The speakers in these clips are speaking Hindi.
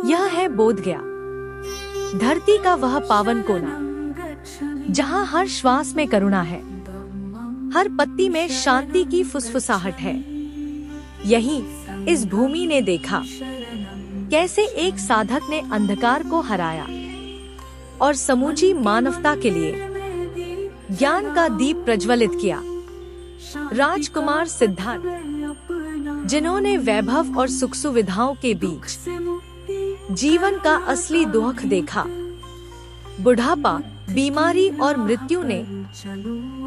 यह है बोध गया, धरती का वह पावन कोना, जहाँ हर श्वास में करुणा है, हर पत्ती में शांति की फुसफुसाहट है। यही इस भूमि ने देखा कैसे एक साधक ने अंधकार को हराया और समूची मानवता के लिए ज्ञान का दीप प्रज्वलित किया। राजकुमार सिद्धार्थ, जिन्होंने वैभव और सुख सुविधाओं के बीच जीवन का असली दुख देखा, बुढ़ापा, बीमारी और मृत्यु ने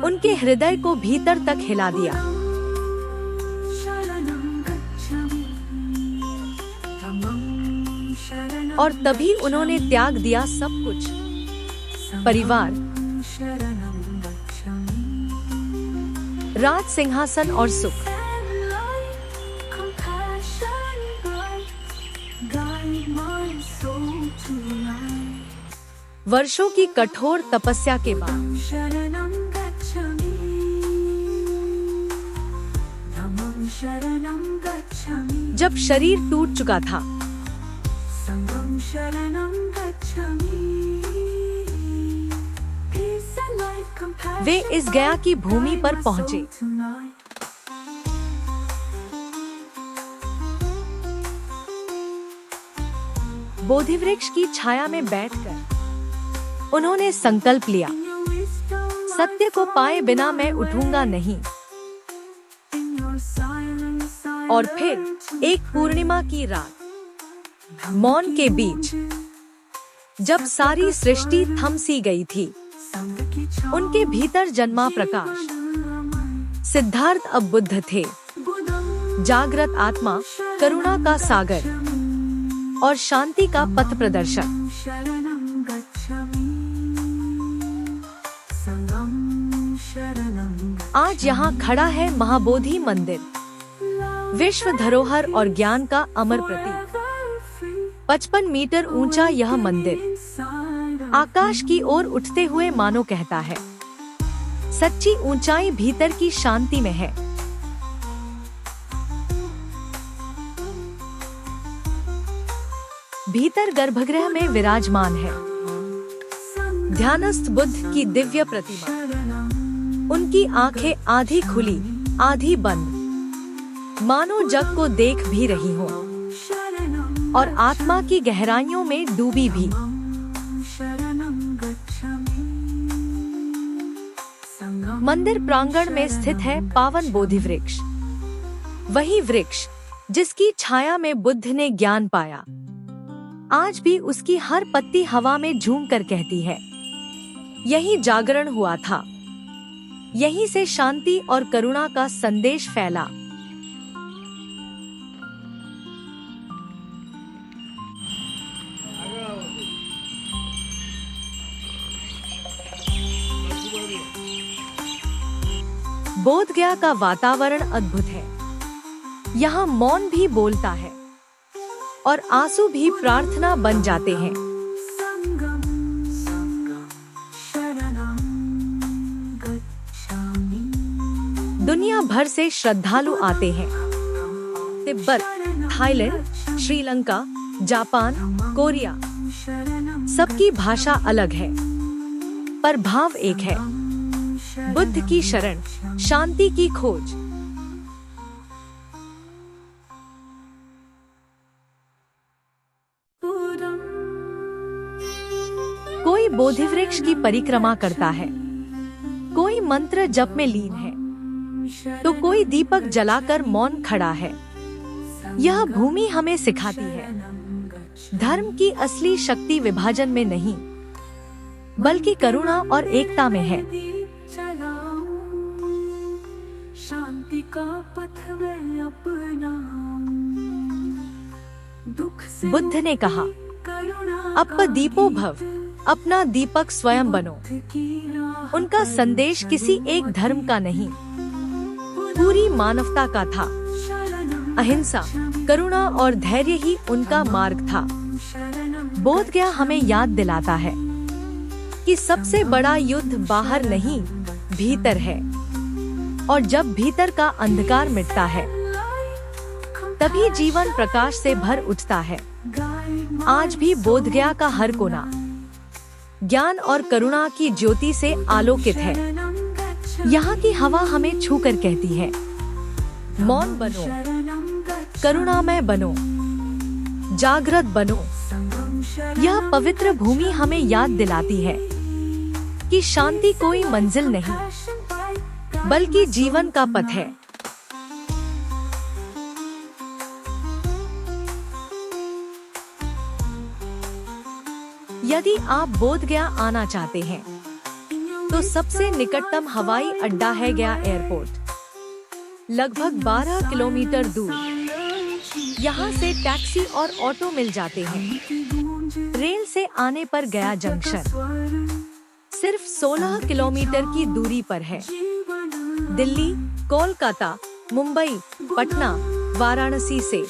उनके हृदय को भीतर तक हिला दिया। और तभी उन्होंने त्याग दिया सब कुछ, परिवार, राज सिंहासन और सुख। वर्षों की कठोर तपस्या के बाद जब शरीर टूट चुका था, वे इस गया की भूमि पर पहुंचे। बोधिवृक्ष की छाया में बैठकर उन्होंने संकल्प लिया, सत्य को पाए बिना मैं उठूंगा नहीं। और फिर एक पूर्णिमा की रात, मौन के बीच, जब सारी सृष्टि थम सी गई थी, उनके भीतर जन्मा प्रकाश। सिद्धार्थ अब बुद्ध थे, जागृत आत्मा, करुणा का सागर और शांति का पथ प्रदर्शक। आज यहाँ खड़ा है महाबोधि मंदिर, विश्व धरोहर और ज्ञान का अमर प्रतीक। 55 मीटर ऊंचा यह मंदिर आकाश की ओर उठते हुए मानो कहता है, सच्ची ऊंचाई भीतर की शांति में है। भीतर गर्भगृह में विराजमान है ध्यानस्थ बुद्ध की दिव्य प्रतिमा। उनकी आंखें आधी खुली, आधी बंद, मानो जग को देख भी रही हो और आत्मा की गहराइयों में डूबी भी। मंदिर प्रांगण में स्थित है पावन बोधि वृक्ष, वही वृक्ष जिसकी छाया में बुद्ध ने ज्ञान पाया। आज भी उसकी हर पत्ती हवा में झूम कर कहती है, यही जागरण हुआ था, यहीं से शांति और करुणा का संदेश फैला। बोध गया का वातावरण अद्भुत है। यहाँ मौन भी बोलता है और आंसू भी प्रार्थना बन जाते हैं। दुनिया भर से श्रद्धालु आते हैं। Tibet, Thailand, Sri Lanka, Japan, Korea, सबकी भाषा अलग है, पर भाव एक है, बुद्ध की शरण, शांति की खोज। कोई बोधिवृक्ष की परिक्रमा करता है, कोई मंत्र जप में लीन है, तो कोई दीपक जलाकर मौन खड़ा है। यह भूमि हमें सिखाती है, धर्म की असली शक्ति विभाजन में नहीं, बल्कि करुणा और एकता में है। शांति का पथ में अपना, बुद्ध ने कहा, अप दीपो भव, अपना दीपक स्वयं बनो। उनका संदेश किसी एक धर्म का नहीं, पूरी मानवता का था। अहिंसा, करुणा और धैर्य ही उनका मार्ग था। बोध गया हमें याद दिलाता है कि सबसे बड़ा युद्ध बाहर नहीं, भीतर है। और जब भीतर का अंधकार मिटता है, तभी जीवन प्रकाश से भर उठता है। आज भी बोधगया का हर कोना ज्ञान और करुणा की ज्योति से आलोकित है। यहाँ की हवा हमें छूकर कहती है, मौन बनो, करुणामय बनो, जागृत बनो। यह पवित्र भूमि हमें याद दिलाती है कि शांति कोई मंजिल नहीं, बल्कि जीवन का पथ है। यदि आप बोधगया आना चाहते हैं, तो सबसे निकटतम हवाई अड्डा है गया एयरपोर्ट, लगभग 12 किलोमीटर दूर। यहाँ से टैक्सी और ऑटो मिल जाते हैं। रेल से आने पर गया जंक्शन सिर्फ 16 किलोमीटर की दूरी पर है। दिल्ली, कोलकाता, मुंबई, पटना, वाराणसी से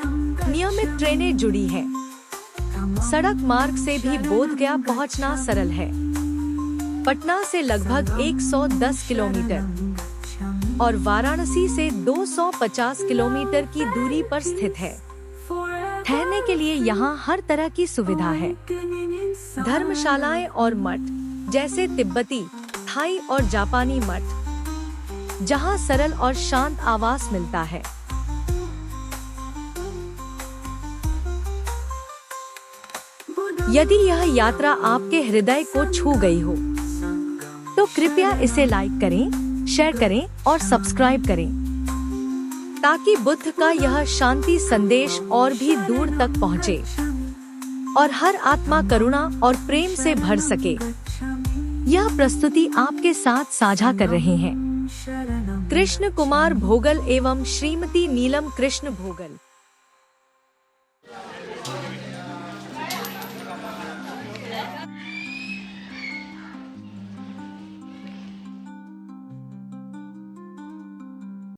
नियमित ट्रेनें जुड़ी हैं। सड़क मार्ग से भी बोधगया पहुंचना सरल है। पटना से लगभग 110 किलोमीटर और वाराणसी से 250 किलोमीटर की दूरी पर स्थित है। ठहरने के लिए यहाँ हर तरह की सुविधा है। धर्मशालाएं और मठ, जैसे तिब्बती, थाई और जापानी मठ, जहाँ सरल और शांत आवास मिलता है। यदि यह यात्रा आपके हृदय को छू गई हो, तो कृपया इसे लाइक करें, शेयर करें और सब्सक्राइब करें, ताकि बुद्ध का यह शांति संदेश और भी दूर तक पहुंचे और हर आत्मा करुणा और प्रेम से भर सके। यह प्रस्तुति आपके साथ साझा कर रहे हैं कृष्ण कुमार भोगल एवं श्रीमती नीलम कृष्ण भोगल।